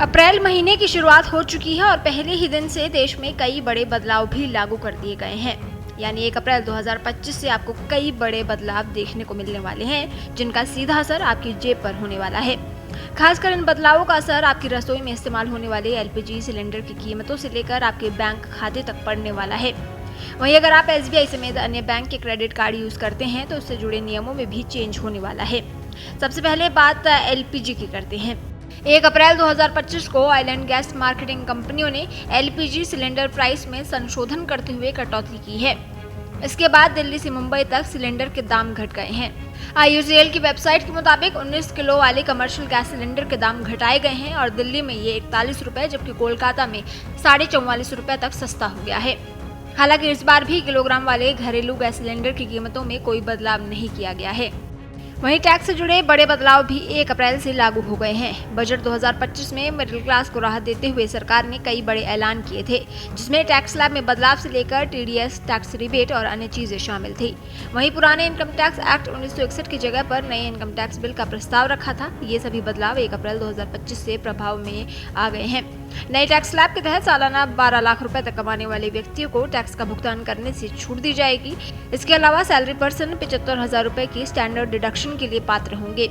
अप्रैल महीने की शुरुआत हो चुकी है और पहले ही दिन से देश में कई बड़े बदलाव भी लागू कर दिए गए हैं। यानी 1 अप्रैल 2025 से आपको कई बड़े बदलाव देखने को मिलने वाले हैं, जिनका सीधा असर आपकी जेब पर होने वाला है। खासकर इन बदलावों का असर आपकी रसोई में इस्तेमाल होने वाले एलपीजी सिलेंडर की कीमतों से लेकर आपके बैंक खाते तक पड़ने वाला है। वहीं अगर आप एसबीआई समेत अन्य बैंक के क्रेडिट कार्ड यूज करते हैं तो उससे जुड़े नियमों में भी चेंज होने वाला है। सबसे पहले बात एलपीजी की करते हैं। 1 अप्रैल 2025 को ऑयल एंड गैस मार्केटिंग कंपनियों ने एलपीजी सिलेंडर प्राइस में संशोधन करते हुए कटौती की है। इसके बाद दिल्ली से मुंबई तक सिलेंडर के दाम घट गए हैं। IOCL की वेबसाइट के मुताबिक 19 किलो वाले कमर्शियल गैस सिलेंडर के दाम घटाए गए हैं और दिल्ली में ये 41 रुपए जबकि कोलकाता में 44.5 रुपए तक सस्ता हो गया है। हालांकि इस बार भी किलोग्राम वाले घरेलू गैस सिलेंडर की कीमतों में कोई बदलाव नहीं किया गया है। वहीं टैक्स से जुड़े बड़े बदलाव भी 1 अप्रैल से लागू हो गए हैं। बजट 2025 में मिडिल क्लास को राहत देते हुए सरकार ने कई बड़े ऐलान किए थे, जिसमें टैक्स स्लैब में बदलाव से लेकर टीडीएस, टैक्स रिबेट और अन्य चीजें शामिल थी। वहीं पुराने इनकम टैक्स एक्ट 1961 की जगह पर नए इनकम टैक्स बिल का प्रस्ताव रखा था। ये सभी बदलाव 1 अप्रैल 2025 से प्रभाव में आ गए हैं। नए टैक्स स्लैब के तहत सालाना 12 लाख रुपए तक कमाने वाले व्यक्तियों को टैक्स का भुगतान करने से छूट दी जाएगी। इसके अलावा सैलरी पर्सन 75,000 रुपए की स्टैंडर्ड डिडक्शन के लिए पात्र होंगे।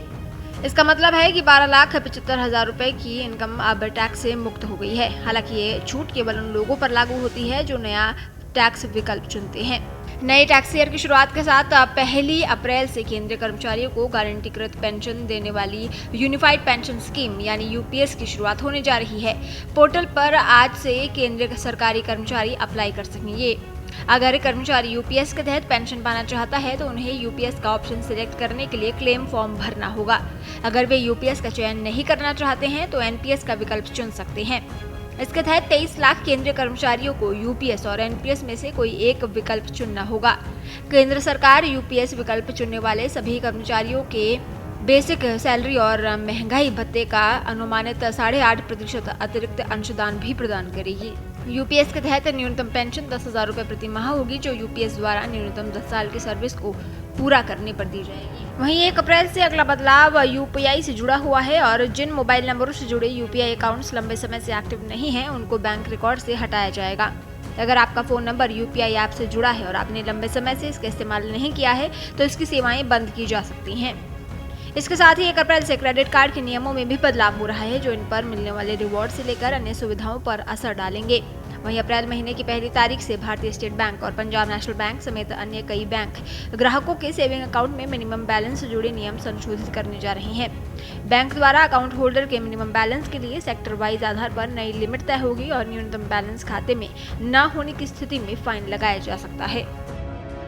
इसका मतलब है कि 12,75,000 रुपए की इनकम अब टैक्स से मुक्त हो गई है। हालांकि ये छूट केवल उन लोगों पर लागू होती है जो नया टैक्स विकल्प चुनते हैं। नए टैक्स ईयर की शुरुआत के साथ 1 अप्रैल से केंद्रीय कर्मचारियों को गारंटीकृत पेंशन देने वाली यूनिफाइड पेंशन स्कीम यानी यूपीएस की शुरुआत होने जा रही है। पोर्टल पर आज से केंद्रीय सरकारी कर्मचारी अप्लाई कर सकेंगे। अगर कर्मचारी यूपीएस के तहत पेंशन पाना चाहता है तो उन्हें यूपीएस का ऑप्शन सिलेक्ट करने के लिए क्लेम फॉर्म भरना होगा। अगर वे यूपीएस का चयन नहीं करना चाहते हैं तो एनपीएस का विकल्प चुन सकते हैं। इसके तहत 23 लाख केंद्रीय कर्मचारियों को यूपीएस और एनपीएस में से कोई एक विकल्प चुनना होगा। केंद्र सरकार यूपीएस विकल्प चुनने वाले सभी कर्मचारियों के बेसिक सैलरी और महंगाई भत्ते का अनुमानित 8.5% अतिरिक्त अंशदान भी प्रदान करेगी। यूपीएस के तहत न्यूनतम पेंशन 10,000 रुपए प्रति माह होगी, जो यूपीएस द्वारा न्यूनतम 10 साल की सर्विस को पूरा करने पर दी जाएगी। वहीं 1 अप्रैल से अगला बदलाव यूपीआई से जुड़ा हुआ है और जिन मोबाइल नंबरों से जुड़े यूपीआई अकाउंट्स लंबे समय से एक्टिव नहीं हैं, उनको बैंक रिकॉर्ड से हटाया जाएगा। अगर आपका फोन नंबर यूपीआई ऐप से जुड़ा है और आपने लंबे समय से इसका इस्तेमाल नहीं किया है तो इसकी सेवाएं बंद की जा सकती हैं। इसके साथ ही 1 अप्रैल से क्रेडिट कार्ड के नियमों में भी बदलाव हो रहा है, जो इन पर मिलने वाले रिवॉर्ड से लेकर अन्य सुविधाओं पर असर डालेंगे। वहीं अप्रैल महीने की पहली तारीख से भारतीय स्टेट बैंक और पंजाब नेशनल बैंक समेत अन्य कई बैंक ग्राहकों के सेविंग अकाउंट में मिनिमम बैलेंस से जुड़े नियम संशोधित करने जा रहे हैं। बैंक द्वारा अकाउंट होल्डर के मिनिमम बैलेंस के लिए सेक्टर वाइज आधार पर नई लिमिट तय होगी और न्यूनतम बैलेंस खाते में न होने की स्थिति में फाइन लगाया जा सकता है।